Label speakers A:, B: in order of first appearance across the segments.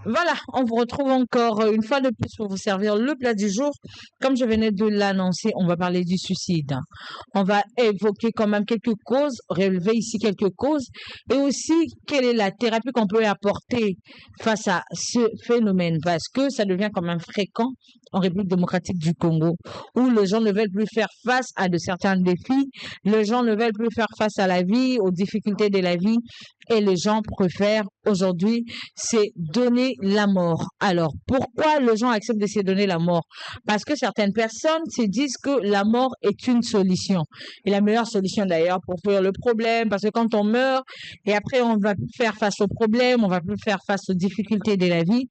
A: Voilà, on vous retrouve encore une fois de plus pour vous servir le plat du jour. Comme je venais de l'annoncer, on va parler du suicide. On va évoquer quand même quelques causes, relever ici quelques causes, et aussi quelle est la thérapie qu'on peut apporter face à ce phénomène, parce que ça devient quand même fréquent en République démocratique du Congo, où les gens ne veulent plus faire face à de certains défis, les gens ne veulent plus faire face à la vie, aux difficultés de la vie, et les gens préfèrent aujourd'hui c'est donner la mort. Alors, pourquoi les gens acceptent de se donner la mort? Parce que certaines personnes se disent que la mort est une solution. Et la meilleure solution d'ailleurs pour fuir le problème, parce que quand on meurt et après on va plus faire face aux problèmes, on va plus faire face aux difficultés de la vie,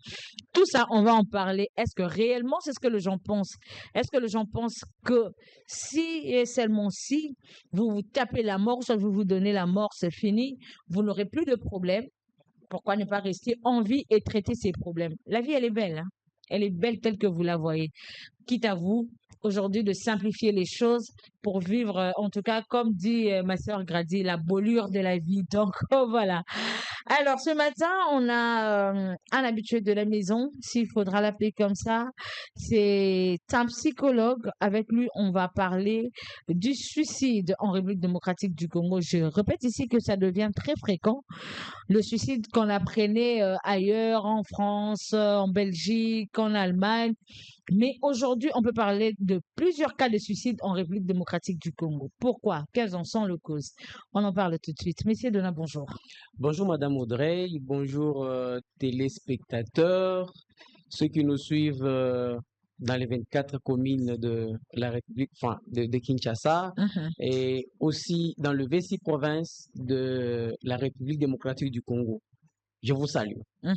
A: tout ça, on va en parler. Est-ce que réellement c'est ce que les gens pensent? Est-ce que les gens pensent que si et seulement si vous vous tapez la mort, soit vous vous donnez la mort, c'est fini, vous n'aurez plus de problème? Pourquoi ne pas rester en vie et traiter ces problèmes? La vie, elle est belle, hein? Elle est belle telle que vous la voyez. Quitte à vous, aujourd'hui, de simplifier les choses pour vivre, en tout cas, comme dit ma sœur Grady, la bolure de la vie. Donc, voilà. Alors, ce matin, on a un habitué de la maison, s'il faudra l'appeler comme ça. C'est un psychologue. Avec lui, on va parler du suicide en République démocratique du Congo. Je répète ici que ça devient très fréquent. Le suicide qu'on apprenait ailleurs, en France, en Belgique, en Allemagne. Mais aujourd'hui, on peut parler de plusieurs cas de suicide en République démocratique du Congo. Pourquoi? Quelles en sont les causes? On en parle tout de suite. Messieurs Donna, bonjour.
B: Bonjour Madame Audrey, bonjour téléspectateurs, ceux qui nous suivent dans les 24 communes de la République, enfin de Kinshasa,
A: Mhm,
B: et aussi dans le V6 province de la République démocratique du Congo. Je vous salue.
A: mhm.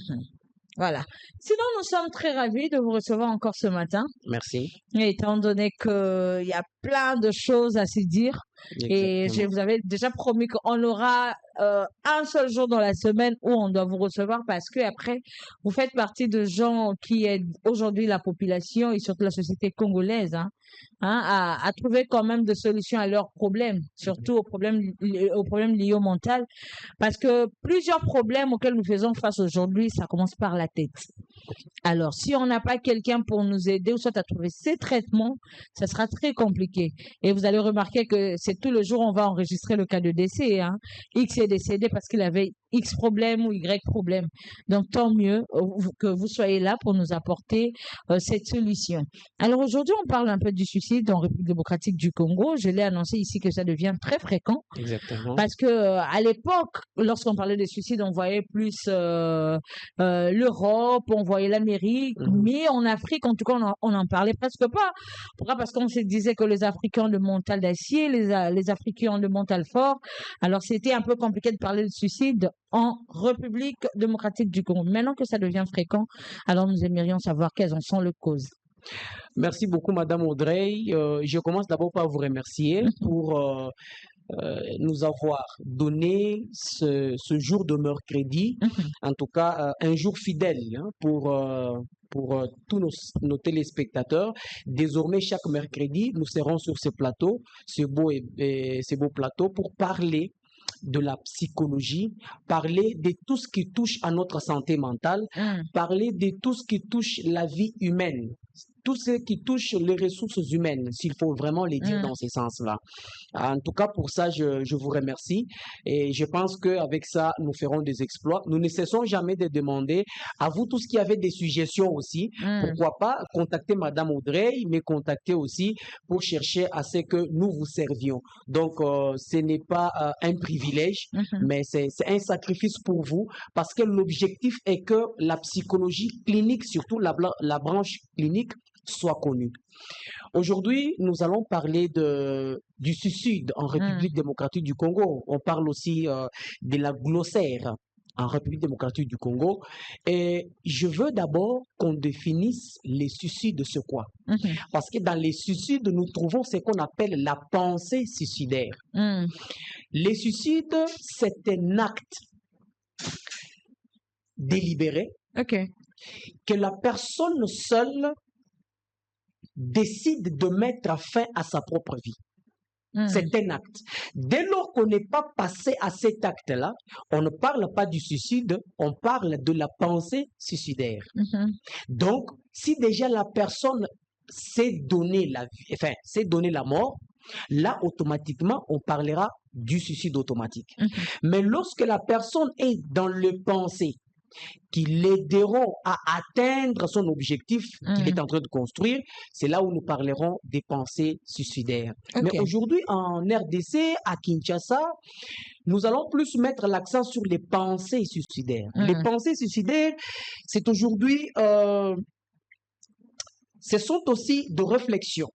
A: Voilà. Sinon, nous sommes très ravis de vous recevoir encore ce matin,
B: Merci.
A: étant donné qu'il y a plein de choses à se dire. Et je
B: Exactement.
A: vous avais déjà promis qu'on aura un seul jour dans la semaine où on doit vous recevoir parce que après, vous faites partie de gens qui aident aujourd'hui la population et surtout la société congolaise à trouver quand même des solutions à leurs problèmes, surtout aux problèmes liés au mental. Parce que plusieurs problèmes auxquels nous faisons face aujourd'hui, ça commence par la tête. Alors, si on n'a pas quelqu'un pour nous aider ou soit à trouver ces traitements, ça sera très compliqué. Et vous allez remarquer que c'est tout le jour, on va enregistrer le cas de décès. X est décédé parce qu'il avait X problème ou Y problème. Donc, tant mieux que vous soyez là pour nous apporter cette solution. Alors, aujourd'hui, on parle un peu du suicide en République démocratique du Congo. Je l'ai annoncé ici que ça devient très fréquent.
B: Exactement.
A: Parce que à l'époque, lorsqu'on parlait de suicide, on voyait plus l'Europe, on voyait l'Amérique,
B: Mhm.
A: mais en Afrique, en tout cas, on en parlait presque pas. Pourquoi? Parce qu'on se disait que les Africains ont le mental d'acier, les Africains ont le mental fort. Alors, c'était un peu compliqué de parler de suicide en République démocratique du Congo. Maintenant que ça devient fréquent, alors nous aimerions savoir quelles en sont les causes.
B: Merci beaucoup Madame Audrey. Je commence d'abord par vous remercier pour nous avoir donné ce jour de mercredi, en tout cas un jour fidèle hein, pour tous nos téléspectateurs. Désormais, chaque mercredi, nous serons sur ce plateau, ce beau plateau, pour parler de la psychologie, parler de tout ce qui touche à notre santé mentale,
A: Mhm.
B: parler de tout ce qui touche la vie humaine, tout ce qui touche les ressources humaines, s'il faut vraiment les dire
A: Mhm.
B: dans ces sens-là. En tout cas, pour ça, je vous remercie et je pense qu'avec ça, nous ferons des exploits. Nous ne cessons jamais de demander à vous tous qui avez des suggestions aussi,
A: Mhm.
B: pourquoi pas contacter Madame Audrey, mais contacter aussi pour chercher à ce que nous vous servions. Donc, ce n'est pas un privilège,
A: Mhm.
B: mais c'est un sacrifice pour vous parce que l'objectif est que la psychologie clinique, surtout la branche clinique, soit connue. Aujourd'hui, nous allons parler du suicide en
A: Mhm.
B: République démocratique du Congo. On parle aussi de la glossaire en République démocratique du Congo. Et je veux d'abord qu'on définisse les suicides, ce quoi.
A: Mhm.
B: Parce que dans les suicides, nous trouvons ce qu'on appelle la pensée suicidaire.
A: Mhm.
B: Les suicides, c'est un acte délibéré
A: OK.
B: que la personne seule décide de mettre fin à sa propre vie. C'est un acte. Dès lors qu'on n'est pas passé à cet acte-là, on ne parle pas du suicide, on parle de la pensée suicidaire. Donc, si déjà la personne s'est donné la vie, enfin, s'est donné la mort, là, automatiquement, on parlera du suicide automatique. Mais lorsque la personne est dans le pensée, qui l'aideront à atteindre son objectif qu'il est en train de construire, c'est là où nous parlerons des pensées suicidaires. Mais aujourd'hui, en RDC, à Kinshasa, nous allons plus mettre l'accent sur les pensées suicidaires. Les pensées suicidaires, c'est aujourd'hui, ce sont aussi de réflexions.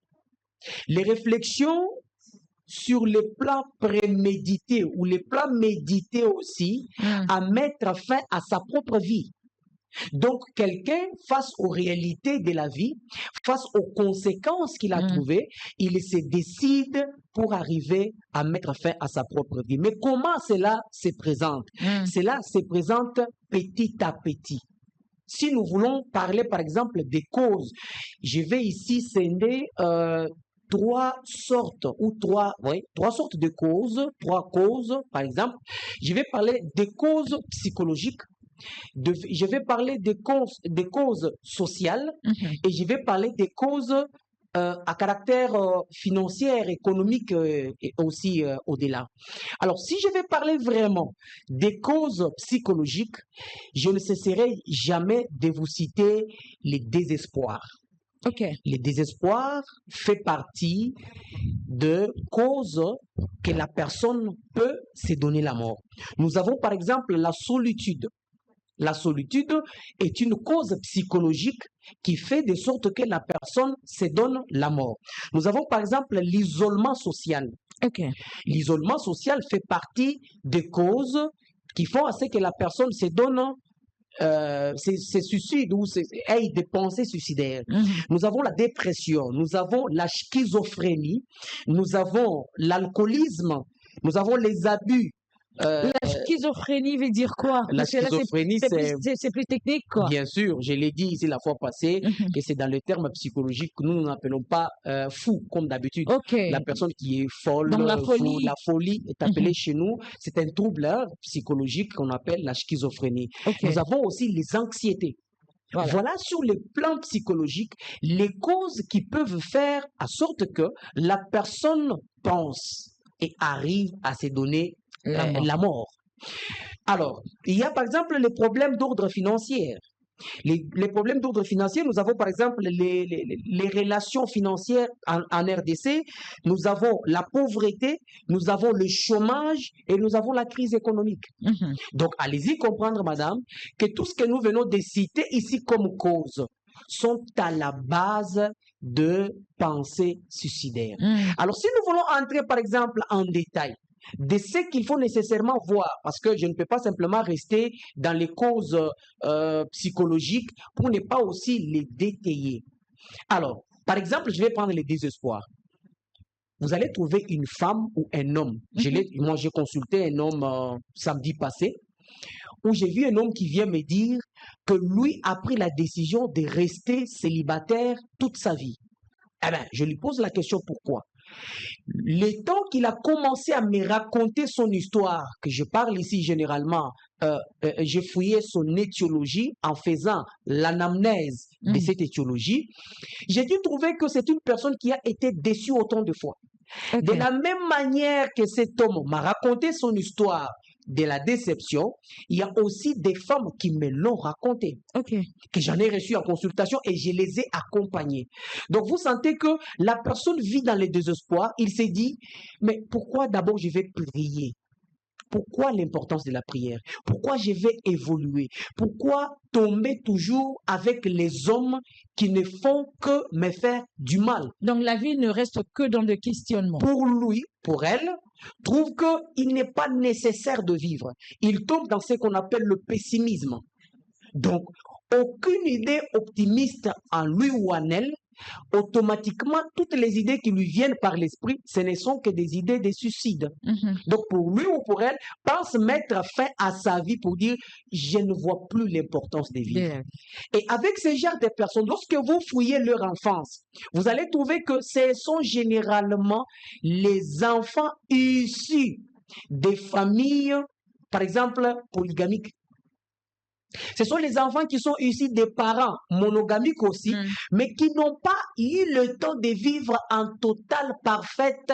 B: Les réflexions sur les plans prémédités ou les plans médités aussi, à mettre fin à sa propre vie. Donc, quelqu'un, face aux réalités de la vie, face aux conséquences qu'il a trouvées, il se décide pour arriver à mettre fin à sa propre vie. Mais comment cela se présente? Cela se présente petit à petit. Si nous voulons parler, par exemple, des causes, je vais ici scinder trois sortes de causes, trois causes, par exemple. Je vais parler des causes psychologiques, je vais parler des causes sociales et je vais parler des causes à caractère financier, économique et aussi au-delà. Alors, si je vais parler vraiment des causes psychologiques, je ne cesserai jamais de vous citer les désespoirs. Le désespoir fait partie de causes que la personne peut se donner la mort. Nous avons par exemple la solitude. La solitude est une cause psychologique qui fait de sorte que la personne se donne la mort. Nous avons par exemple l'isolement social. L'isolement social fait partie des causes qui font à ce que la personne se donne se suicide ou ait des pensées suicidaires. Nous avons la dépression, nous avons la schizophrénie, nous avons l'alcoolisme, nous avons les abus.
A: La schizophrénie veut dire quoi?
B: La schizophrénie,
A: c'est plus technique, quoi.
B: Bien sûr, je l'ai dit ici la fois passée, que c'est dans le terme psychologique que nous n'appelons pas fou, comme d'habitude. La personne qui est folle,
A: donc la folie.
B: Fou, la folie est appelée chez nous, c'est un trouble psychologique qu'on appelle la schizophrénie. Nous avons aussi les anxiétés. Voilà sur le plan psychologique les causes qui peuvent faire en sorte que la personne pense et arrive à se donner la mort. Alors, il y a par exemple les problèmes d'ordre financier. Les problèmes d'ordre financier, nous avons par exemple les relations financières en RDC, nous avons la pauvreté, nous avons le chômage et nous avons la crise économique. Donc, allez-y comprendre, madame, que tout ce que nous venons de citer ici comme cause sont à la base de pensées suicidaires. Alors, si nous voulons entrer par exemple en détail de ce qu'il faut nécessairement voir, parce que je ne peux pas simplement rester dans les causes psychologiques pour ne pas aussi les détailler. Alors, par exemple, je vais prendre le désespoir. Vous allez trouver une femme ou un homme. Moi, j'ai consulté un homme samedi passé, où j'ai vu un homme qui vient me dire que lui a pris la décision de rester célibataire toute sa vie. Eh bien, je lui pose la question pourquoi. Le temps qu'il a commencé à me raconter son histoire, que je parle ici généralement, j'ai fouillé son étiologie en faisant l'anamnèse de cette étiologie, j'ai dû trouver que c'est une personne qui a été déçue autant de fois. De la même manière que cet homme m'a raconté son histoire de la déception, il y a aussi des femmes qui me l'ont raconté, que j'en ai reçu en consultation et je les ai accompagnées. Donc vous sentez que la personne vit dans le désespoir, il s'est dit, mais pourquoi d'abord je vais prier? Pourquoi l'importance de la prière? Pourquoi je vais évoluer? Pourquoi tomber toujours avec les hommes qui ne font que me faire du mal?
A: Donc la vie ne reste que dans le questionnement.
B: Pour lui, pour elle, trouve qu'il n'est pas nécessaire de vivre. Il tombe dans ce qu'on appelle le pessimisme. Donc, aucune idée optimiste en lui ou en elle automatiquement, toutes les idées qui lui viennent par l'esprit, ce ne sont que des idées de suicide. Donc, pour lui ou pour elle, pense mettre fin à sa vie pour dire, je ne vois plus l'importance de vivre. Et avec ce genre de personnes, lorsque vous fouillez leur enfance, vous allez trouver que ce sont généralement les enfants issus des familles, par exemple, polygamiques. Ce sont les enfants qui sont issus des parents monogamiques aussi, mais qui n'ont pas eu le temps de vivre en totale, parfaite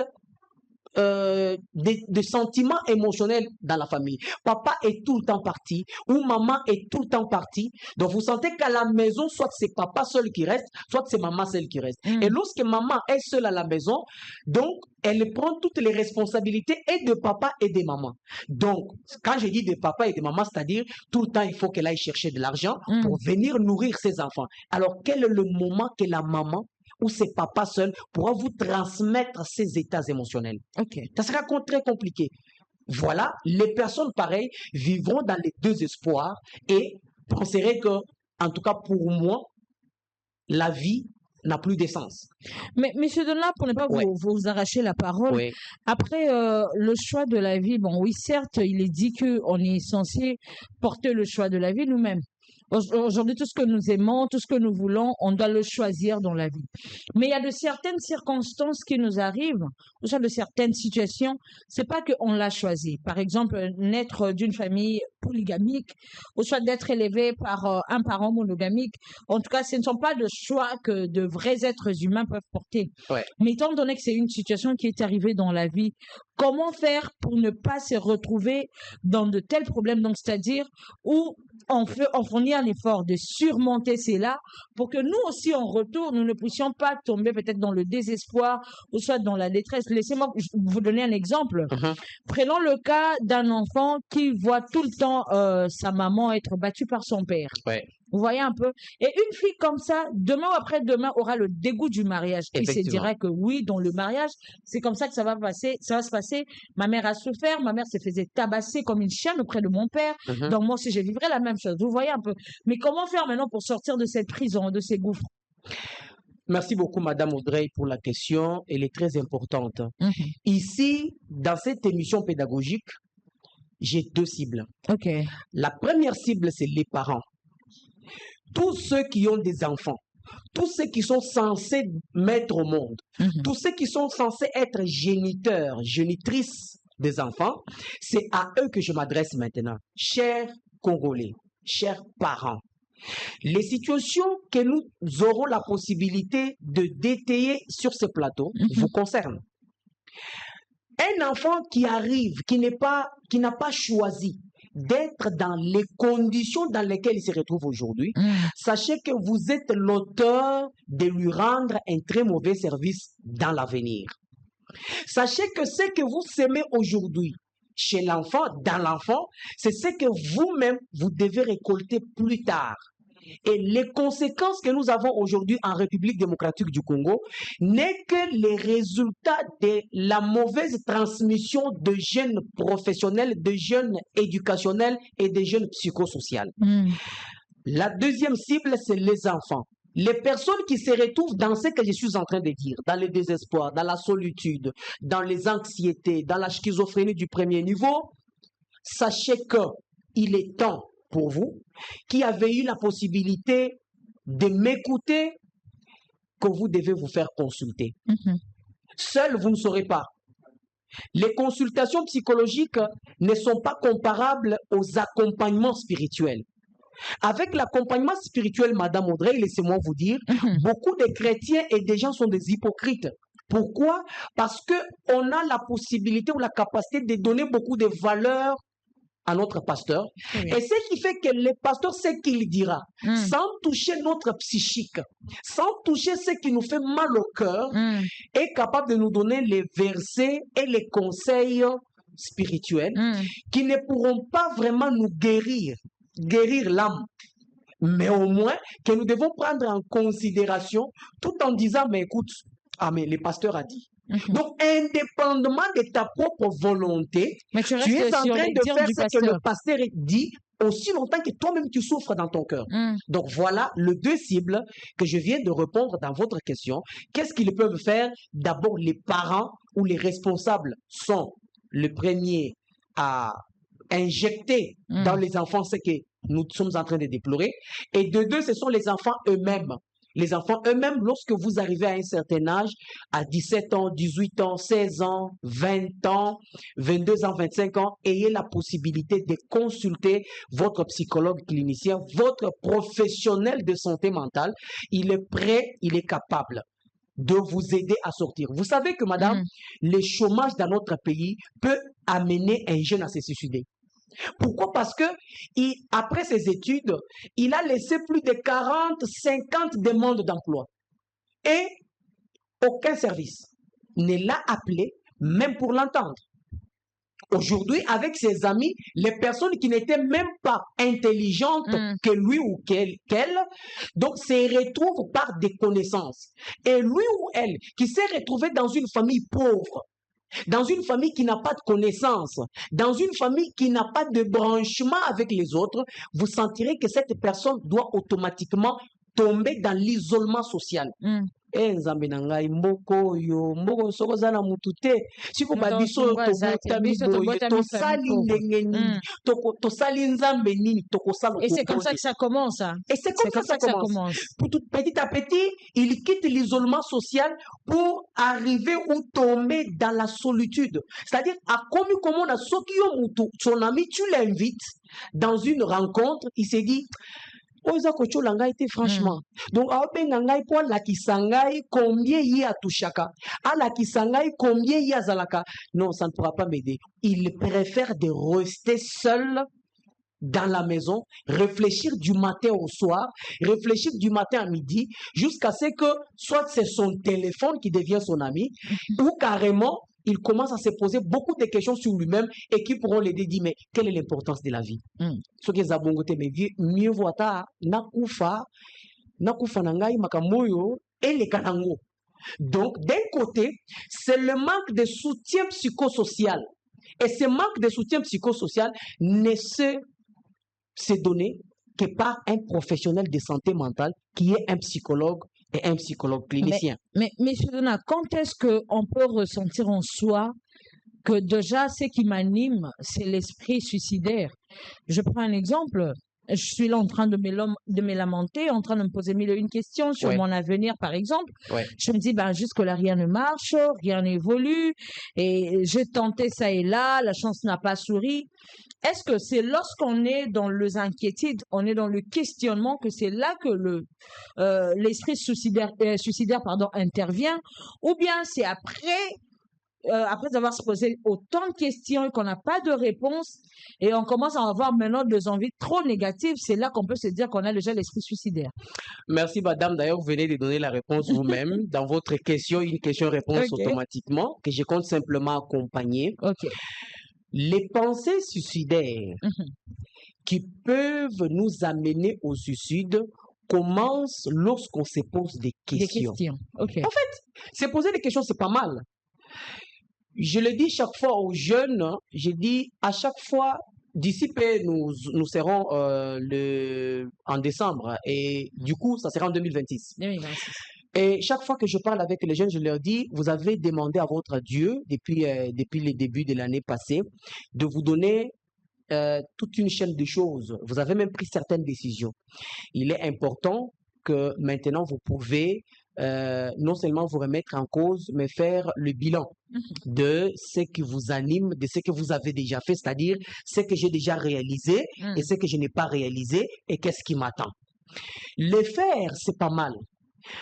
B: de sentiments émotionnels dans la famille. Papa est tout le temps parti ou maman est tout le temps partie. Donc vous sentez qu'à la maison, soit c'est papa seul qui reste, soit c'est maman seule qui reste. Et lorsque maman est seule à la maison, donc elle prend toutes les responsabilités et de papa et de maman. Donc quand je dis de papa et de maman, c'est-à-dire tout le temps il faut qu'elle aille chercher de l'argent pour venir nourrir ses enfants. Alors quel est le moment que la maman ou c'est papa seul pourra vous transmettre ces états émotionnels? Ça sera très compliqué. Voilà, les personnes pareilles vivront dans les deux espoirs et penseraient que, en tout cas pour moi, la vie n'a plus de sens.
A: Mais Monsieur Donat, pour ne pas vous arracher la parole, après le choix de la vie, bon oui, certes, il est dit qu'on est censé porter le choix de la vie nous-mêmes. Aujourd'hui, tout ce que nous aimons, tout ce que nous voulons, on doit le choisir dans la vie. Mais il y a de certaines circonstances qui nous arrivent, ou soit de certaines situations, c'est pas qu'on l'a choisi. Par exemple, naître d'une famille polygamique, ou soit d'être élevé par un parent monogamique. En tout cas, ce ne sont pas de choix que de vrais êtres humains peuvent porter. Mais étant donné que c'est une situation qui est arrivée dans la vie, comment faire pour ne pas se retrouver dans de tels problèmes, donc c'est-à-dire où on fournit un effort de surmonter cela pour que nous aussi, en retour, nous ne puissions pas tomber peut-être dans le désespoir ou soit dans la détresse. Laissez-moi vous donner un exemple. Prenons le cas d'un enfant qui voit tout le temps sa maman être battue par son père. Vous voyez un peu? Et une fille comme ça, demain ou après-demain, aura le dégoût du mariage. Il se dira que oui, dans le mariage, c'est comme ça que ça va se passer. Ma mère a souffert, ma mère se faisait tabasser comme une chienne auprès de mon père. Donc moi aussi, je vivrai la même chose. Vous voyez un peu? Mais comment faire maintenant pour sortir de cette prison, de ces gouffres?
B: Merci beaucoup, Madame Audrey, pour la question. Elle est très importante. Ici, dans cette émission pédagogique, j'ai deux cibles. La première cible, c'est les parents. Tous ceux qui ont des enfants, tous ceux qui sont censés mettre au monde, tous ceux qui sont censés être géniteurs, génitrices des enfants, c'est à eux que je m'adresse maintenant. Chers Congolais, chers parents, les situations que nous aurons la possibilité de détailler sur ce plateau vous concernent. Un enfant qui arrive, qui n'a pas choisi d'être dans les conditions dans lesquelles il se retrouve aujourd'hui, sachez que vous êtes l'auteur de lui rendre un très mauvais service dans l'avenir. Sachez que ce que vous semez aujourd'hui chez l'enfant, dans l'enfant, c'est ce que vous-même, vous devez récolter plus tard. Et les conséquences que nous avons aujourd'hui en République démocratique du Congo n'est que les résultats de la mauvaise transmission de jeunes professionnels, de jeunes éducationnels et de jeunes psychosociaux. La deuxième cible, c'est les enfants. Les personnes qui se retrouvent dans ce que je suis en train de dire, dans le désespoir, dans la solitude, dans les anxiétés, dans la schizophrénie du premier niveau, sachez qu'il est temps pour vous, qui avez eu la possibilité de m'écouter, que vous devez vous faire consulter. Seul, vous ne saurez pas. Les consultations psychologiques ne sont pas comparables aux accompagnements spirituels. Avec l'accompagnement spirituel, Madame Audrey, laissez-moi vous dire, beaucoup de chrétiens et des gens sont des hypocrites. Pourquoi? Parce qu'on a la possibilité ou la capacité de donner beaucoup de valeurs à notre pasteur. Et ce qui fait que le pasteur sait qu'il dira, sans toucher notre psychique, sans toucher ce qui nous fait mal au cœur, est capable de nous donner les versets et les conseils spirituels qui ne pourront pas vraiment nous guérir l'âme, mais au moins que nous devons prendre en considération tout en disant, mais écoute, mais le pasteur a dit. Donc, indépendamment de ta propre volonté, tu es en train de faire ce que le pasteur dit aussi longtemps que toi-même tu souffres dans ton cœur.
A: Mm.
B: Donc voilà les deux cibles que je viens de répondre dans votre question. Qu'est-ce qu'ils peuvent faire? D'abord, les parents ou les responsables sont le premier à injecter dans les enfants ce que nous sommes en train de déplorer. Et de deux, ce sont les enfants eux-mêmes. Les enfants eux-mêmes, lorsque vous arrivez à un certain âge, à 17 ans, 18 ans, 16 ans, 20 ans, 22 ans, 25 ans, ayez la possibilité de consulter votre psychologue clinicien, votre professionnel de santé mentale. Il est prêt, il est capable de vous aider à sortir. Vous savez que, madame, le chômage dans notre pays peut amener un jeune à se suicider. Pourquoi? Parce que après ses études, il a laissé plus de 40, 50 demandes d'emploi. Et aucun service ne l'a appelé, même pour l'entendre. Aujourd'hui, avec ses amis, les personnes qui n'étaient même pas intelligentes que lui ou qu'elle, donc se retrouvent par des connaissances. Et lui ou elle, qui s'est retrouvé dans une famille pauvre, dans une famille qui n'a pas de connaissances, dans une famille qui n'a pas de branchement avec les autres, vous sentirez que cette personne doit automatiquement tomber dans l'isolement social. Nzambe na ngai mboko yo mboko soko za na mutu te siko babiso tobotami boye tosali ndenge nini tosali nzambe nini tokosala.
A: Et c'est comme ça que ça commence.
B: Et c'est comme ça que ça commence. Petit à petit, il quitte l'isolement social pour arriver ou tomber dans la solitude. C'est-à-dire, à comment on a son ami, tu l'invites dans une rencontre, il s'est dit, franchement. Donc, la kisangai, combien y a touchaka? À la kisangai, combien y a zalaka? Non, ça ne pourra pas m'aider. Il préfère de rester seul dans la maison, réfléchir du matin au soir, réfléchir du matin à midi, jusqu'à ce que soit c'est son téléphone qui devient son ami, ou carrément, il commence à se poser beaucoup de questions sur lui-même et qui pourront l'aider à dire, mais quelle est l'importance de la vie? Ce qui est mieux vaut nakufa nangai makamoyo et les kanango. Donc, d'un côté, c'est le manque de soutien psychosocial. Et ce manque de soutien psychosocial ne se donner que par un professionnel de santé mentale qui est un psychologue et un psychologue clinicien.
A: Mais Donna, quand est-ce qu'on peut ressentir en soi que déjà ce qui m'anime, c'est l'esprit suicidaire? Je prends un exemple. Je suis là en train de me lamenter, en train de me poser mille et une questions sur mon avenir, par exemple. Je me dis, jusque-là, rien ne marche, rien n'évolue, et j'ai tenté ça et là, la chance n'a pas souri. Est-ce que c'est lorsqu'on est dans les inquiétudes, on est dans le questionnement, que c'est là que l'esprit suicidaire intervient, ou bien c'est après avoir se posé autant de questions et qu'on n'a pas de réponse et on commence à avoir maintenant des envies trop négatives, c'est là qu'on peut se dire qu'on a déjà l'esprit suicidaire.
B: Merci madame, d'ailleurs vous venez de donner la réponse vous-même dans votre question, une question-réponse automatiquement que je compte simplement accompagner. Les pensées suicidaires qui peuvent nous amener au suicide commencent lorsqu'on se pose des questions. En fait, se poser des questions, c'est pas mal. Je le dis chaque fois aux jeunes, je dis à chaque fois, d'ici peu, nous serons en décembre et du coup, ça sera en 2026. Et chaque fois que je parle avec les jeunes, je leur dis, vous avez demandé à votre Dieu, depuis le début de l'année passée, de vous donner toute une chaîne de choses. Vous avez même pris certaines décisions. Il est important que maintenant, vous pouvez non seulement vous remettre en cause, mais faire le bilan de ce qui vous anime, de ce que vous avez déjà fait, c'est-à-dire ce que j'ai déjà réalisé et ce que je n'ai pas réalisé et qu'est-ce qui m'attend. Le faire, c'est pas mal.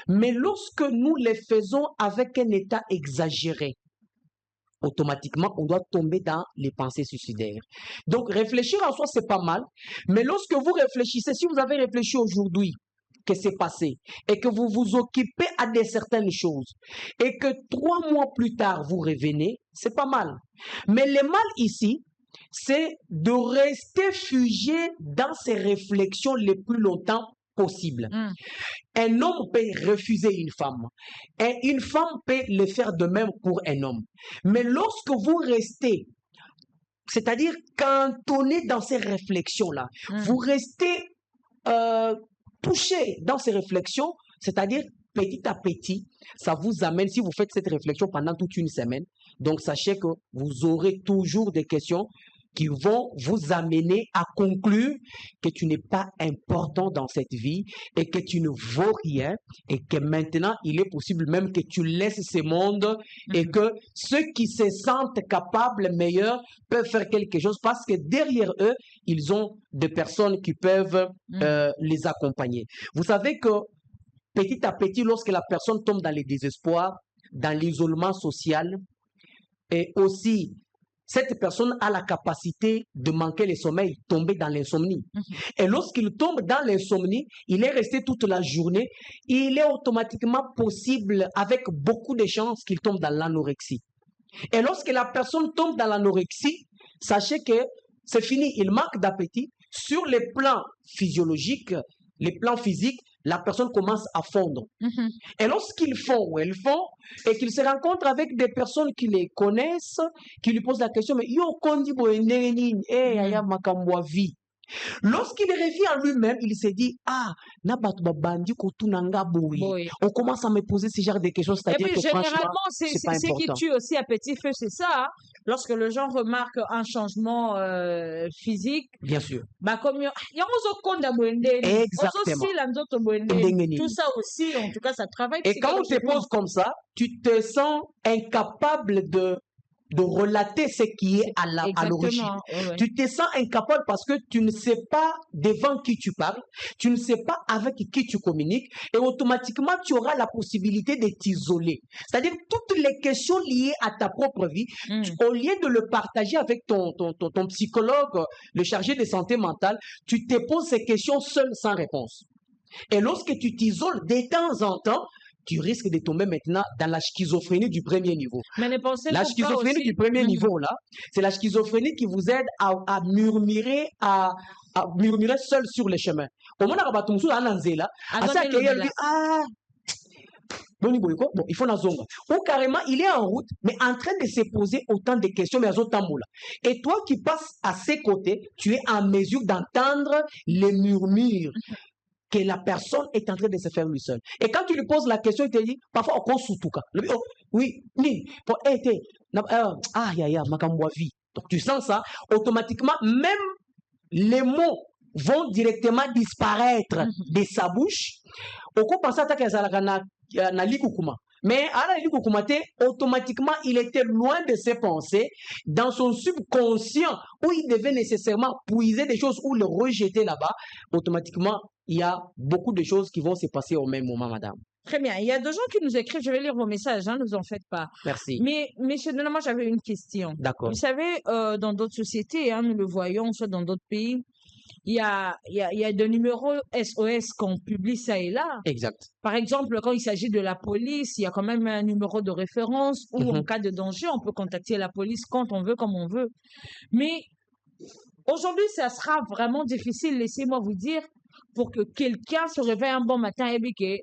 B: Mais lorsque nous les faisons avec un état exagéré, automatiquement, on doit tomber dans les pensées suicidaires. Donc, réfléchir en soi, c'est pas mal. Mais lorsque vous réfléchissez, si vous avez réfléchi aujourd'hui, que c'est passé, et que vous vous occupez à de certaines choses, et que 3 mois plus tard, vous revenez, c'est pas mal. Mais le mal ici, c'est de rester figé dans ces réflexions les plus longtemps possible. Un homme peut refuser une femme et une femme peut le faire de même pour un homme. Mais lorsque vous restez c'est-à-dire cantonné dans ces réflexions-là. Vous restez touché dans ces réflexions, c'est-à-dire petit à petit, ça vous amène, si vous faites cette réflexion pendant toute une semaine, donc sachez que vous aurez toujours des questions qui vont vous amener à conclure que tu n'es pas important dans cette vie et que tu ne vaux rien et que maintenant, il est possible même que tu laisses ce monde et que ceux qui se sentent capables, meilleurs, peuvent faire quelque chose parce que derrière eux, ils ont des personnes qui peuvent les accompagner. Vous savez que petit à petit, lorsque la personne tombe dans le désespoir, dans l'isolement social, et aussi cette personne a la capacité de manquer le sommeil, tomber dans l'insomnie. Et lorsqu'il tombe dans l'insomnie, il est resté toute la journée, il est automatiquement possible, avec beaucoup de chances, qu'il tombe dans l'anorexie. Et lorsque la personne tombe dans l'anorexie, sachez que c'est fini, il manque d'appétit. Sur les plans physiologiques, les plans physiques, la personne commence à fondre. Et lorsqu'ils font ou elles font, et qu'ils se rencontrent avec des personnes qui les connaissent, qui lui posent la question, mais yo kondi boeneni, aya makambo vie. Lorsqu'il revient en lui-même, il se dit, ah, on commence à me poser ce genre de questions,
A: Et
B: c'est-à-dire
A: puis
B: que
A: généralement,
B: c'est pas
A: ce qui
B: important.
A: tue aussi à petit feu, c'est ça. Hein. Lorsque le gens remarque un changement physique,
B: Bien sûr.
A: bah comme
B: Exactement.
A: tout ça aussi, en tout cas, ça travaille
B: Et quand on te
A: psychologiquement.
B: pose comme ça, tu te sens incapable de relater ce qui est à l'origine.
A: Exactement, ouais.
B: Tu te sens incapable parce que tu ne sais pas devant qui tu parles, tu ne sais pas avec qui tu communiques et automatiquement tu auras la possibilité de t'isoler. C'est-à-dire toutes les questions liées à ta propre vie, au lieu de le partager avec ton psychologue, le chargé de santé mentale, tu te poses ces questions seul sans réponse. Et lorsque tu t'isoles de temps en temps, tu risques de tomber maintenant dans la schizophrénie du premier niveau.
A: Mais ne pensez-vous
B: La
A: pas
B: schizophrénie
A: aussi...
B: du premier niveau, là, c'est la schizophrénie qui vous aide à murmurer, à murmurer seul sur les chemins. Au moment où on a là, à ça qu'il dit, ah, bon, il faut la zone. Ou carrément, il est en route, mais en train de se poser autant de questions, mais à là. Et toi qui passes à ses côtés, tu es en mesure d'entendre les murmures que la personne est en train de se faire lui seul. Et quand tu lui poses la question, il te dit, parfois, on compte sous tout cas. Oui, donc tu sens ça, automatiquement, même les mots vont directement disparaître de sa bouche. Au coup, penser à na likukuma. Mais à la likukuma, automatiquement, il était loin de ses pensées, dans son subconscient, où il devait nécessairement puiser des choses ou le rejeter là-bas. Automatiquement, il y a beaucoup de choses qui vont se passer au même moment, madame.
A: Très bien. Il y a des gens qui nous écrivent, je vais lire vos messages, hein, ne vous en faites pas.
B: Merci.
A: Mais, monsieur Nana, moi, j'avais une question.
B: D'accord.
A: Vous savez, dans d'autres sociétés, hein, nous le voyons, soit dans d'autres pays, il y a des numéros SOS qu'on publie ça et là.
B: Exact.
A: Par exemple, quand il s'agit de la police, il y a quand même un numéro de référence où, en cas de danger, on peut contacter la police quand on veut, comme on veut. Mais aujourd'hui, ça sera vraiment difficile, laissez-moi vous dire, pour que quelqu'un se réveille un bon matin et que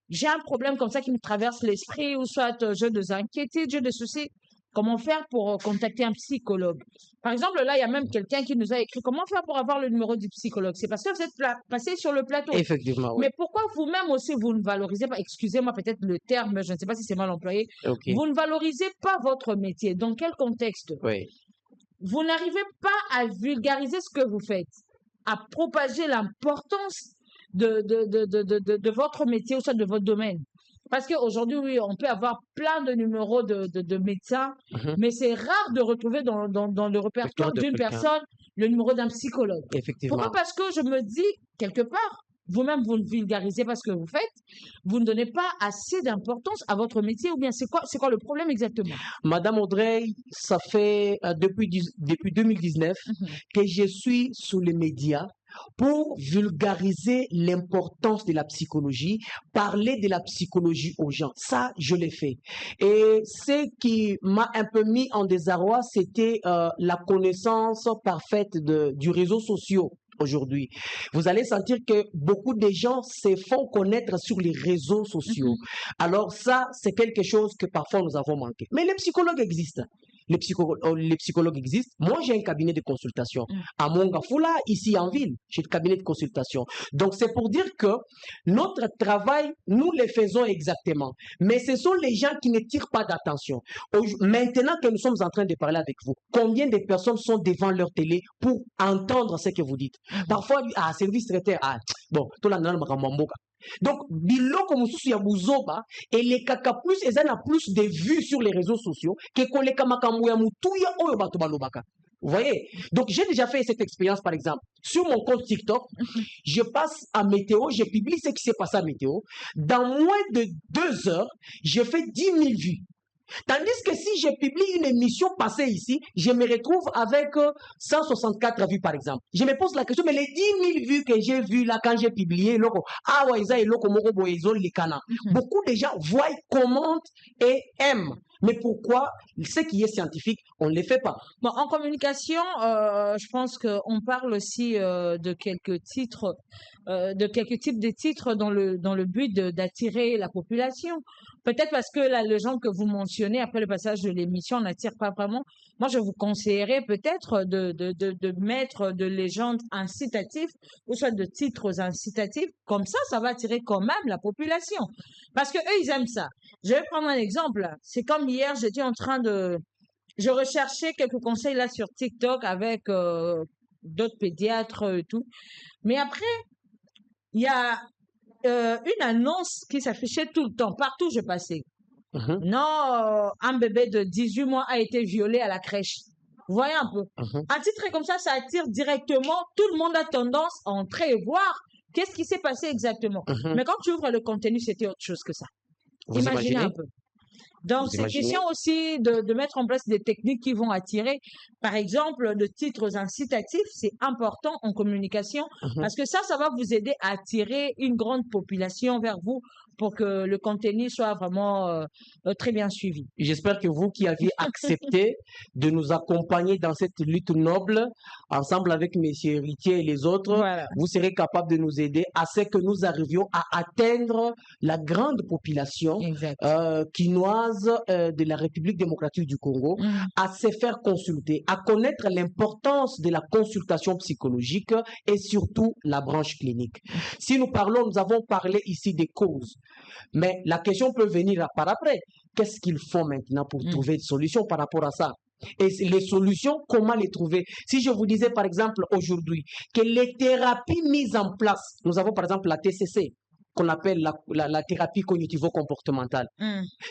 A: j'ai un problème comme ça qui me traverse l'esprit, ou soit j'ai des inquiétudes, j'ai des soucis. Comment faire pour contacter un psychologue? Par exemple, là, il y a même quelqu'un qui nous a écrit comment faire pour avoir le numéro du psychologue. C'est parce que vous êtes passé sur le plateau.
B: Effectivement, oui.
A: Mais pourquoi vous-même aussi, vous ne valorisez pas, excusez-moi peut-être le terme, je ne sais pas si c'est mal employé, vous ne valorisez pas votre métier. Dans quel contexte?
B: Oui.
A: Vous n'arrivez pas à vulgariser ce que vous faites, à propager l'importance de votre métier ou soit de votre domaine. Parce qu'aujourd'hui, oui, on peut avoir plein de numéros de médecins, mais c'est rare de retrouver dans le répertoire d'une personne le numéro d'un psychologue.
B: Effectivement.
A: Pourquoi? Parce que je me dis, quelque part, vous-même, vous ne vulgarisez pas ce que vous faites, vous ne donnez pas assez d'importance à votre métier, ou bien c'est quoi le problème exactement?
B: Madame Audrey, ça fait depuis 2019 que je suis sous les médias pour vulgariser l'importance de la psychologie, parler de la psychologie aux gens. Ça, je l'ai fait. Et ce qui m'a un peu mis en désarroi, c'était la connaissance parfaite du réseau social. Aujourd'hui, vous allez sentir que beaucoup de gens se font connaître sur les réseaux sociaux. Alors ça, c'est quelque chose que parfois nous avons manqué. Mais les psychologues existent. les psychologues existent. Moi, j'ai un cabinet de consultation. À Mongafula, ici en ville, j'ai un cabinet de consultation. Donc, c'est pour dire que notre travail, nous le faisons exactement. Mais ce sont les gens qui ne tirent pas d'attention. Maintenant que nous sommes en train de parler avec vous, combien de personnes sont devant leur télé pour entendre ce que vous dites? Parfois, service traiteur, bon, tout le monde. Donc, biloko mususu ya buzoba et les kaka plus et a plus de vues sur les réseaux sociaux que koleka makambo ya mutuya oyo bato balobaka. Vous voyez? Donc, j'ai déjà fait cette expérience, par exemple. Sur mon compte TikTok, je passe à Météo, je publie ce qui s'est passé à Météo. Dans moins de 2 heures, je fais 10 000 vues. Tandis que si je publie une émission passée ici, je me retrouve avec 164 vues par exemple. Je me pose la question, mais les 10 000 vues que j'ai vues là quand j'ai publié, beaucoup de gens voient, commentent et aiment. Mais pourquoi ce qui est scientifique, on ne le fait pas?
A: Bon, en communication, je pense qu'on parle aussi de quelques titres, de quelques types de titres dans le but d'attirer la population. Peut-être parce que la légende que vous mentionnez après le passage de l'émission n'attire pas vraiment. Moi, je vous conseillerais peut-être de mettre de légendes incitatives ou soit de titres incitatifs. Comme ça va attirer quand même la population. Parce que eux, ils aiment ça. Je vais prendre un exemple. C'est comme hier, j'étais en train je recherchais quelques conseils là sur TikTok avec d'autres pédiatres et tout. Mais après, il y a une annonce qui s'affichait tout le temps, partout où je passais. Non, un bébé de 18 mois a été violé à la crèche. Vous voyez un peu. Un titre comme ça attire directement. Tout le monde a tendance à entrer et voir qu'est-ce qui s'est passé exactement. Mais quand tu ouvres le contenu, c'était autre chose que ça.
B: Vous
A: imaginez un peu. Donc, c'est question aussi de mettre en place des techniques qui vont attirer, par exemple, de titres incitatifs. C'est important en communication parce que ça va vous aider à attirer une grande population vers vous pour que le contenu soit vraiment très bien suivi.
B: J'espère que vous qui avez accepté de nous accompagner dans cette lutte noble, ensemble avec M. Héritier et les autres, voilà, vous serez capable de nous aider à ce que nous arrivions à atteindre la grande population quinoise de la République démocratique du Congo, à se faire consulter, à connaître l'importance de la consultation psychologique et surtout la branche clinique. Si nous parlons, nous avons parlé ici des causes. Mais la question peut venir par après. Qu'est-ce qu'il faut maintenant pour trouver une solution par rapport à ça? Et les solutions, comment les trouver? Si je vous disais par exemple aujourd'hui que les thérapies mises en place, nous avons par exemple la TCC, qu'on appelle la thérapie cognitivo-comportementale.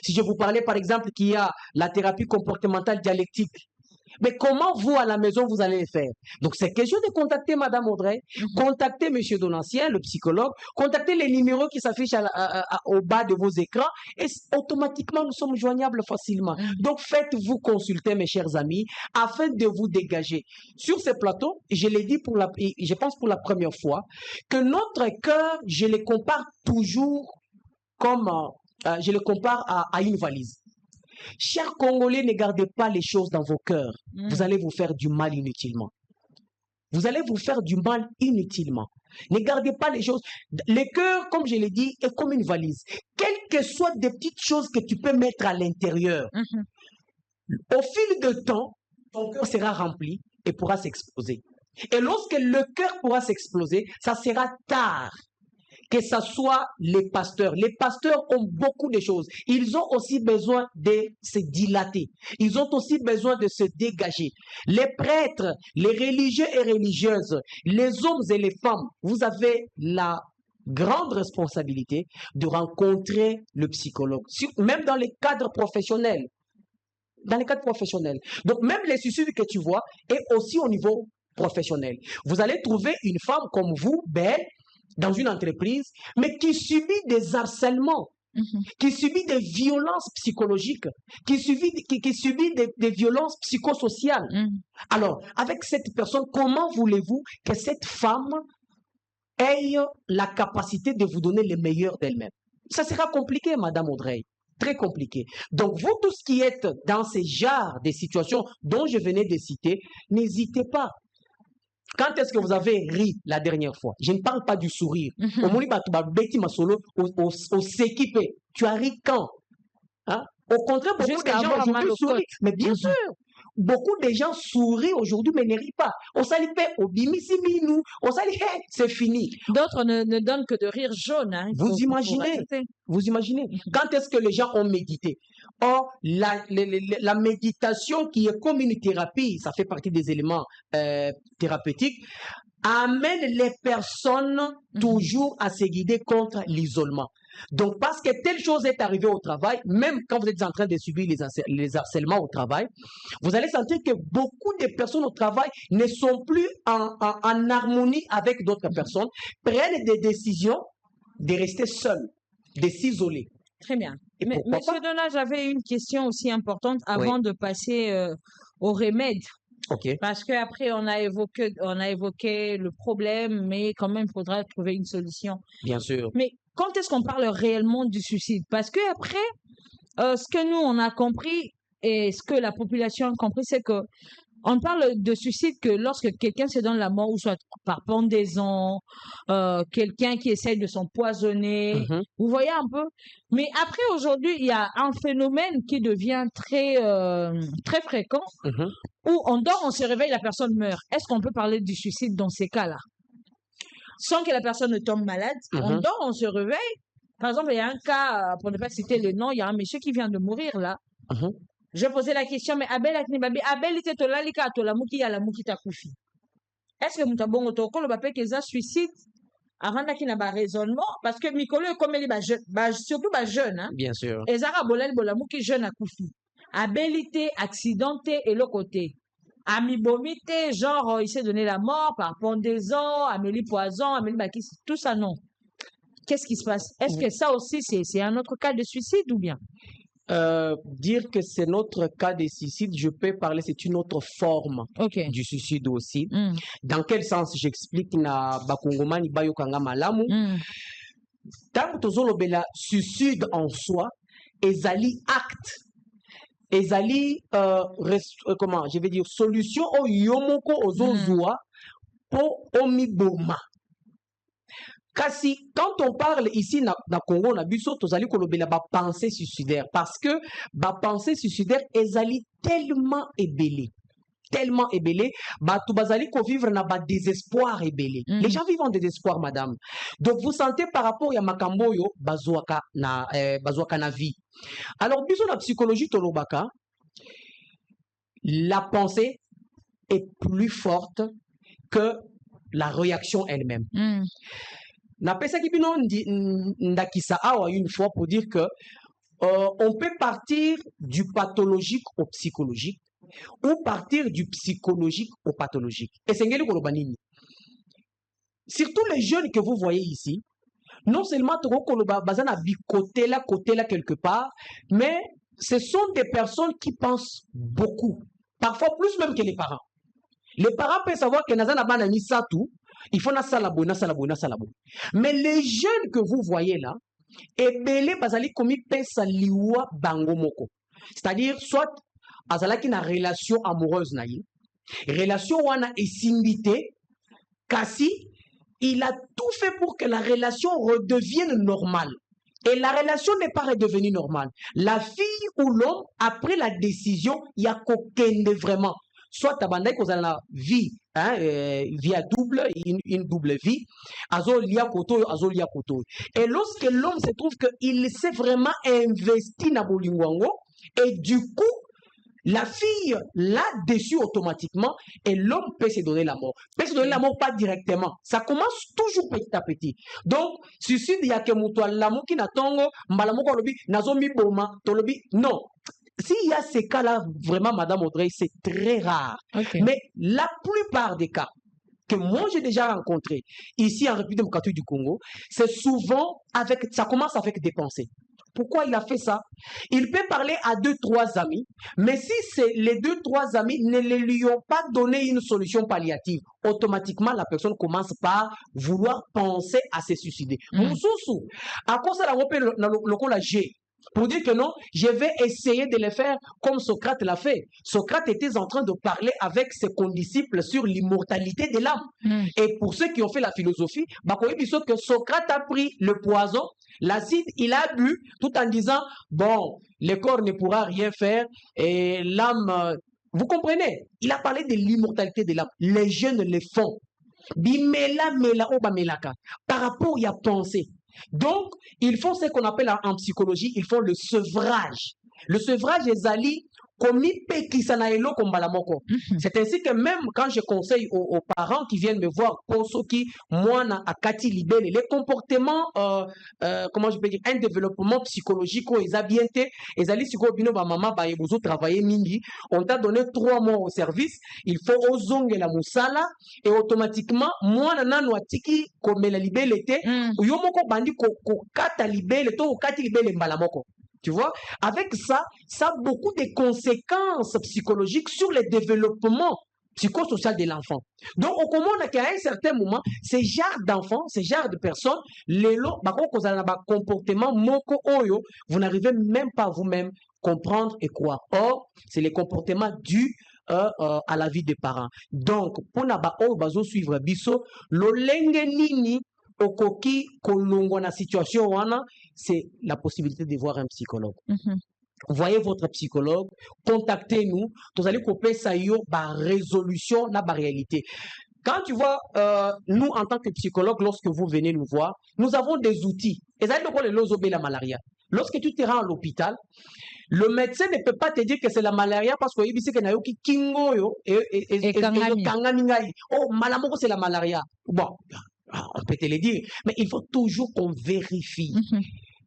B: Si je vous parlais par exemple qu'il y a la thérapie comportementale dialectique, mais comment vous, à la maison, vous allez le faire? Donc, c'est question de contacter Madame Audrey, contacter Monsieur Donatien, le psychologue, contacter les numéros qui s'affichent au bas de vos écrans et automatiquement, nous sommes joignables facilement. Donc, faites-vous consulter, mes chers amis, afin de vous dégager. Sur ce plateau, je l'ai dit je pense pour la première fois, que notre cœur, je le compare toujours comme, je le compare à une valise. Chers Congolais, ne gardez pas les choses dans vos cœurs. Vous allez vous faire du mal inutilement. Vous allez vous faire du mal inutilement. Ne gardez pas les choses. Le cœur, comme je l'ai dit, est comme une valise. Quelles que soient des petites choses que tu peux mettre à l'intérieur, au fil de temps, ton cœur sera rempli et pourra s'exploser. Et lorsque le cœur pourra s'exploser, ça sera tard. Que ce soit les pasteurs. Les pasteurs ont beaucoup de choses. Ils ont aussi besoin de se dilater. Ils ont aussi besoin de se dégager. Les prêtres, les religieux et religieuses, les hommes et les femmes, vous avez la grande responsabilité de rencontrer le psychologue, même dans les cadres professionnels. Dans les cadres professionnels. Donc, même les suicides que tu vois est aussi au niveau professionnel. Vous allez trouver une femme comme vous, belle, dans une entreprise, mais qui subit des harcèlements, qui subit des violences psychologiques, qui subit des violences psychosociales. Alors, avec cette personne, comment voulez-vous que cette femme ait la capacité de vous donner le meilleur d'elle-même? Ça sera compliqué, Madame Audrey. Très compliqué. Donc, vous tous qui êtes dans ces genres de situations dont je venais de citer, n'hésitez pas. Quand est-ce que vous avez ri la dernière fois? Je ne parle pas du sourire. Au moment où tu as ri quand? Hein? Au contraire, beaucoup de
A: Jusqu'à
B: gens
A: avoir mal
B: aujourd'hui
A: aux côtes.
B: sourient. Mais bien sûr, beaucoup de gens sourient aujourd'hui, mais ne rient pas. On s'allie pas, au bimisimi, nous, on s'allie, hey, c'est fini.
A: D'autres ne donnent que de rire jaune. Hein. Il
B: Vous
A: faut
B: imaginez,
A: rajouter.
B: vous imaginez. Quand est-ce que les gens ont médité? Or, la méditation qui est comme une thérapie, ça fait partie des éléments thérapeutiques, amène les personnes toujours à se guider contre l'isolement. Donc, parce que telle chose est arrivée au travail, même quand vous êtes en train de subir les harcèlements au travail, vous allez sentir que beaucoup de personnes au travail ne sont plus en harmonie avec d'autres personnes, prennent des décisions de rester seules, de s'isoler.
A: Très bien.
B: Et
A: Mais,
B: pourquoi
A: Monsieur
B: pas?
A: Donat, j'avais une question aussi importante avant de passer au remède.
B: Ok.
A: Parce qu'après, on a évoqué le problème, mais quand même, il faudra trouver une solution.
B: Bien sûr.
A: Mais quand est-ce qu'on parle réellement du suicide? Parce que après, ce que nous, on a compris et ce que la population a compris, c'est que on parle de suicide que lorsque quelqu'un se donne la mort, ou soit par pendaison, quelqu'un qui essaye de s'empoisonner. Vous voyez un peu? Mais après, aujourd'hui, il y a un phénomène qui devient très, très fréquent, où on dort, on se réveille, la personne meurt. Est-ce qu'on peut parler du suicide dans ces cas-là? Sans que la personne ne tombe malade, on dort, on se réveille. Par exemple, il y a un cas, pour ne pas citer le nom, il y a un monsieur qui vient de mourir là. Je posais la question, mais Abel était tolalika tolamuki ya lamuki takufi. Est-ce que mutabongo toko le bapé keza suicide avant qu'il n'a pas raisonnement parce que Mikolo est comme il est surtout jeune hein.
B: Bien sûr.
A: Et Zara bolel bolamuki jeune akufi. Abelité accidenté et le côté. Amibomité genre il s'est donné la mort par pendaison, Amélie poison, Amélie Bakis, tout ça non. Qu'est-ce qui se passe? Est-ce que ça aussi c'est un autre cas de suicide ou bien?
B: Dire que c'est notre cas de suicide, je peux parler, c'est une autre forme du suicide aussi. Dans quel sens j'explique na bakongomani bayokanga malamu? Tant que suicide en soi, ezali acte, ezali comment je vais dire solution au yomoko ozozwa po omiboma. Kasi, quand on parle ici na Congo, na biso tozali kolobela ba pensée suicidaire parce que ba pensée suicidaire ezali tellement ébélé. Tellement ébélé, tout bazali ko vivre na ba désespoir ébélé. Les gens vivent en désespoir, madame. Donc vous sentez par rapport à makambo yo bazwaka na vie. Alors biso la psychologie tolobaka, la pensée est plus forte que la réaction elle-même. Napesaki bino ndakisa awa une fois pour dire que on peut partir du pathologique au psychologique ou partir du psychologique au pathologique. Et c'est ngeli koloba nini. Surtout les jeunes que vous voyez ici, non seulement toko koloba bazana bi côté là quelque part, mais ce sont des personnes qui pensent beaucoup, parfois plus même que les parents. Les parents peuvent savoir que nazana bana ni ça tout. Il faut na salabo. Mais les jeunes que vous voyez là, ebele bazali komi pesa liwa bango moko. C'est-à-dire soit azalaki na relation amoureuse na ye, relation wana esimbité, kasi il a tout fait pour que la relation redevienne normale. Et la relation n'est pas redevenue normale. La fille ou l'homme a pris la décision, il y a kokende vraiment. Soit tabandai kozala na vie, vie à double, une double vie, azolia koto. Et lorsque l'homme se trouve qu'il s'est vraiment investi na bolingwango, et du coup, la fille l'a déçu automatiquement et l'homme peut se donner la mort. Peut se donner la mort pas directement. Ça commence toujours petit à petit. Donc, suicide, il y a que moutoua l'amour na tongo, mbalamoko lobi, nazomi boma, tolobi, non. S'il y a ces cas-là, vraiment, Madame Audrey, c'est très rare. Mais la plupart des cas que moi j'ai déjà rencontrés ici en République démocratique du Congo, c'est souvent ça commence avec des pensées. Pourquoi il a fait ça? Il peut parler à 2-3 amis, mais si les 2-3 amis ne lui ont pas donné une solution palliative, automatiquement la personne commence par vouloir penser à se suicider. À cause de la G, pour dire que non, je vais essayer de le faire comme Socrate l'a fait. Socrate était en train de parler avec ses condisciples sur l'immortalité de l'âme. Et pour ceux qui ont fait la philosophie, que Socrate a pris le poison, l'acide, il a bu, tout en disant, bon, le corps ne pourra rien faire, et l'âme, vous comprenez? Il a parlé de l'immortalité de l'âme. Les jeunes le font. Par rapport à penser. Donc, il faut ce qu'on appelle en psychologie, il faut le sevrage. Le sevrage est ali c'est ainsi que même quand je conseille aux parents qui viennent me voir pour ceux qui, moi, à Kati Libele, les comportements, comment je peux dire, un développement psychologique, ils ont bien été, ils allaient sur Bino, maman, vous travaillez mingi, on t'a donné 3 mois au service, il faut ozong la moussala, et automatiquement, moi, nana, tiki, comme la libele était, yomoko bandi, ko kata libele, to kati libele mbalamoko. Tu vois, avec ça, ça a beaucoup de conséquences psychologiques sur le développement psychosocial de l'enfant. Donc, au commande qu'à un certain moment, ces genres d'enfants, ces genres de personnes, les lots, comportement moko oyo, vous n'arrivez même pas vous-même comprendre et croire. Or, c'est les comportements dus à la vie des parents. Donc, pour naba oyo bazo suivre biso, lo lenge nini okoki kolongo na situation wana, c'est la possibilité de voir un psychologue. Voyez votre psychologue, contactez-nous, vous allez couper ça yo ba résolution na ba réalité. Quand tu vois, nous en tant que psychologue, lorsque vous venez nous voir, nous avons des outils. Et ça c'est le la malaria. Lorsque tu te rends à l'hôpital, le médecin ne peut pas te dire que c'est la malaria parce qu'il dit que na yo ki kingo yo et kangani ngai. Oh, malamoko c'est la malaria. Bon, on peut te le dire, mais il faut toujours qu'on vérifie.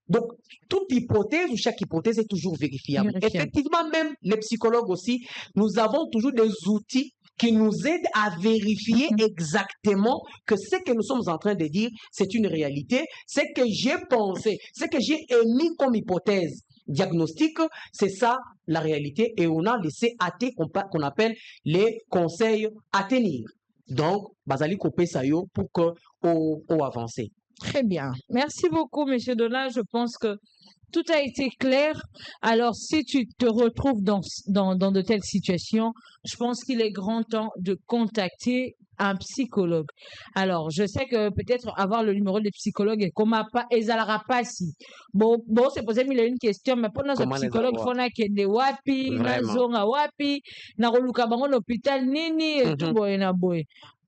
B: Donc, toute hypothèse ou chaque hypothèse est toujours vérifiable. Effectivement, même les psychologues aussi, nous avons toujours des outils qui nous aident à vérifier exactement que ce que nous sommes en train de dire, c'est une réalité. Ce que j'ai pensé, ce que j'ai émis comme hypothèse diagnostique, c'est ça la réalité. Et on a laissé AT qu'on appelle les conseils à tenir. Donc, Bazali Kopé Sayo pour que on avance.
A: Très bien. Merci beaucoup, Monsieur Donat. Je pense que tout a été clair. Alors, si tu te retrouves dans de telles situations, je pense qu'il est grand temps de contacter un psychologue. Alors, je sais que peut-être avoir le numéro de psychologue et comment pas, ezalera pas si. Bon, c'est posé mille une question, mais pour notre psychologue, il faut kende wapi, na zonga wapi, na roluka bango l'hôpital nini, et tout boy na boy.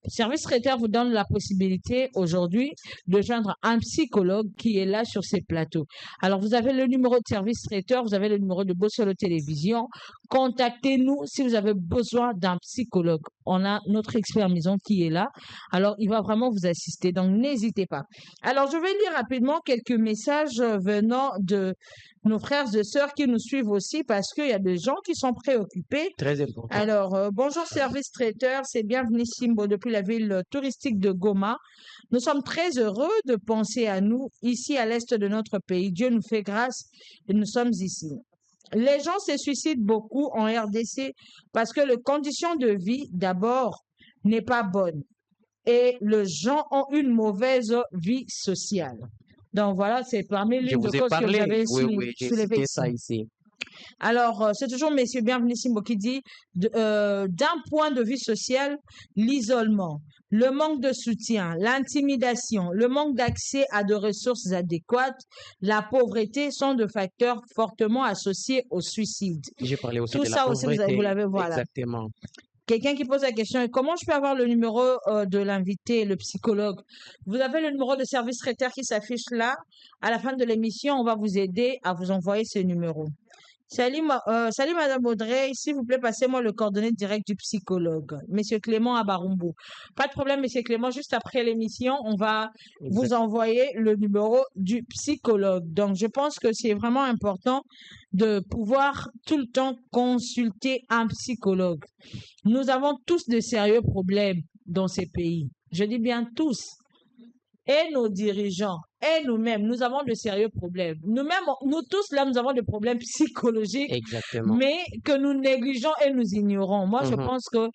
A: Service traiteur vous donne la possibilité aujourd'hui de joindre un psychologue qui est là sur ces plateaux. Alors, vous avez le numéro de service traiteur, vous avez le numéro de Bossolo Télévision. Contactez-nous si vous avez besoin d'un psychologue. On a notre expert maison qui est là. Alors, il va vraiment vous assister. Donc, n'hésitez pas. Alors, je vais lire rapidement quelques messages venant de nos frères et sœurs qui nous suivent aussi parce qu'il y a des gens qui sont préoccupés.
B: Très important.
A: Alors, bonjour service traiteur, c'est bienvenue Simbo depuis la ville touristique de Goma. Nous sommes très heureux de penser à nous ici à l'est de notre pays. Dieu nous fait grâce et nous sommes ici. Les gens se suicident beaucoup en RDC parce que les conditions de vie, d'abord, n'est pas bonne et les gens ont une mauvaise vie sociale. Donc voilà, c'est parmi l'une des causes que vous avez soulevées ici. Alors, c'est toujours Monsieur Bienvenu Simbo qui dit, d'un point de vue social, l'isolement, le manque de soutien, l'intimidation, le manque d'accès à de ressources adéquates, la pauvreté sont de facteurs fortement associés au suicide.
B: J'ai parlé aussi
A: Tout
B: de
A: ça
B: la
A: aussi,
B: pauvreté.
A: vous l'avez, voilà.
B: Exactement.
A: Quelqu'un qui pose la question, comment je peux avoir le numéro de l'invité, le psychologue? Vous avez le numéro de service traiteur qui s'affiche là. À la fin de l'émission, on va vous aider à vous envoyer ce numéro. Salut, salut Madame Audrey, s'il vous plaît, passez-moi le coordonnées direct du psychologue, Monsieur Clément Abarumbu. Pas de problème, Monsieur Clément, juste après l'émission, on va vous envoyer le numéro du psychologue. Donc, je pense que c'est vraiment important de pouvoir tout le temps consulter un psychologue. Nous avons tous de sérieux problèmes dans ces pays. Je dis bien tous. Et nos dirigeants. et nous-mêmes, nous avons de sérieux problèmes. Nous-mêmes, nous tous là, nous avons des problèmes psychologiques,
B: Exactement.
A: mais que nous négligeons et nous ignorons. Moi, je pense que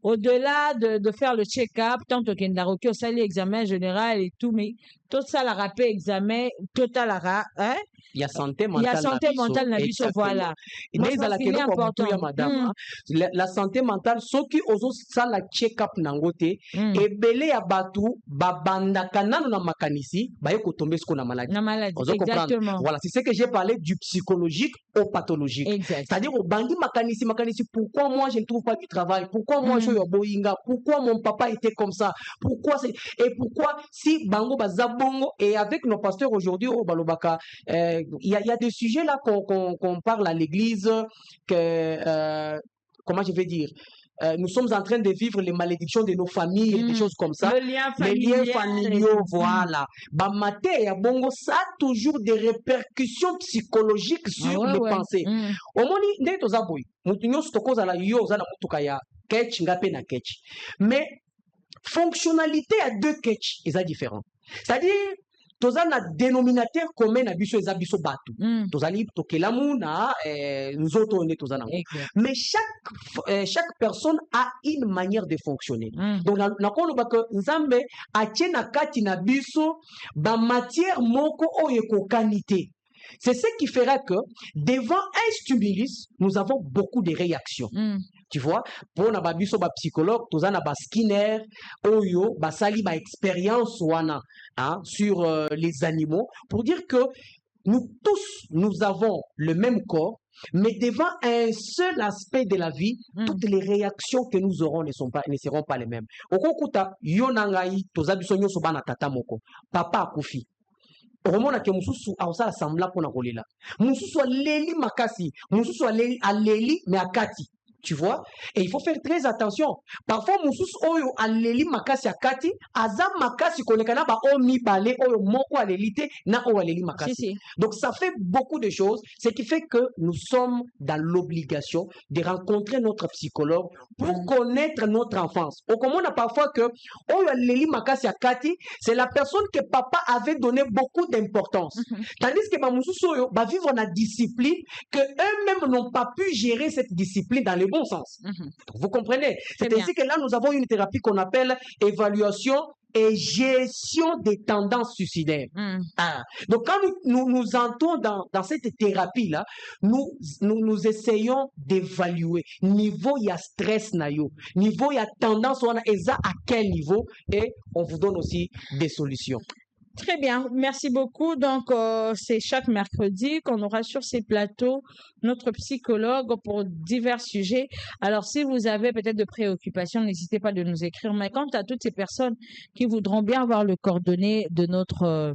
A: au-delà de faire le check-up, tant que Kendaroki, au salle examen général et tout, mais tout ça, la rappel examen, total, hein?
B: Il y a santé
A: Il y a
B: mentale
A: santé mentale, nabiso, voilà.
B: Et
A: Moi, je pense qu'il est important.
B: madame, la santé mentale, ceux qui osent ça la check-up nangote, et belé ya batu, babanda kanano na makanisi, ba yeko tomber ce qu'on a maladie.
A: La maladie,
B: Ozo comprendre.
A: exactement.
B: Voilà, c'est ce que j'ai parlé du psychologique au pathologique.
A: Exact.
B: C'est-à-dire au bandi makanisi, pourquoi moi je ne trouve pas du travail? Pourquoi moi je suis boinga? Pourquoi mon papa était comme ça? Pourquoi c'est, et pourquoi si bango bazabongo, et avec nos pasteurs aujourd'hui au Balobaka, il y a des sujets là qu'on parle à l'église, que, comment je vais dire, nous sommes en train de vivre les malédictions de nos familles, des choses comme ça.
A: Les liens
B: familiaux, voilà. Bah, maté ya bongo, ça a toujours des répercussions psychologiques sur les pensées. Omoni, nde toza boy. Mutu nyonso tokoza la yo za na mutuka ya ketch ngape na ketch. Mais fonctionnalité à deux ketch, ils sont différents. C'est-à-dire, toza na dénominateur commun na biso eza biso batu. Tozali tokelamu na nzoto ne toza nango. Mais chaque personne a une manière de fonctionner. Donc na koloba que nzambe atie na kati na biso ba matière moko oyo ekokanité. C'est ce qui fera que devant un stimulus, nous avons beaucoup de réactions. Tu vois, pour na babiso ba psychologue, toza na ba Skinner, oyo, ba sali ba expérience wana, hein, sur les animaux, pour dire que nous tous, nous avons le même corps, mais devant un seul aspect de la vie, toutes les réactions que nous aurons ne seront pas les mêmes. Okokuta, yonangai, toza biso nyoso bana tata moko, papa akufi. Romona ke mususu awsala sambla pona kolela. Mususu aleli makasi, mususu aleli me akati. Tu vois? Et il faut faire très attention. Parfois, mususu oyo aleli makasi akati, aza makasi kolekana ba omi bale oyo moko alelite na oyo aleli makasi. Donc ça fait beaucoup de choses, ce qui fait que nous sommes dans l'obligation de rencontrer notre psychologue pour connaître notre enfance. Au comme on a parfois que oyo aleli makasi akati, c'est la personne que papa avait donné beaucoup d'importance. Tandis que ba mususu oyo ba vivre la discipline que eux-mêmes n'ont pas pu gérer cette discipline dans le bon sens. Vous comprenez? C'est ainsi que là, nous avons une thérapie qu'on appelle évaluation et gestion des tendances suicidaires. Donc, quand nous entrons dans cette thérapie-là, nous essayons d'évaluer niveau il y a stress na yo, niveau il y a tendance on a à quel niveau, et on vous donne aussi des solutions.
A: Très bien, merci beaucoup. Donc, c'est chaque mercredi qu'on aura sur ces plateaux notre psychologue pour divers sujets. Alors, si vous avez peut-être de préoccupations, n'hésitez pas de nous écrire. Mais quant à toutes ces personnes qui voudront bien avoir le coordonnées de notre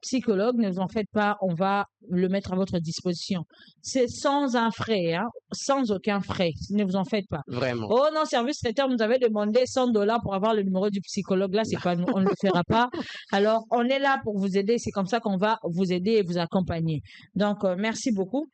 A: psychologue, ne vous en faites pas, on va le mettre à votre disposition. C'est sans un frais, hein, sans aucun frais, ne vous en faites pas.
B: Vraiment.
A: Oh non, service traiteur nous avait demandé $100 pour avoir le numéro du psychologue. Là, c'est pas nous, on ne le fera pas. Alors, on est là pour vous aider. C'est comme ça qu'on va vous aider et vous accompagner. Donc, merci beaucoup.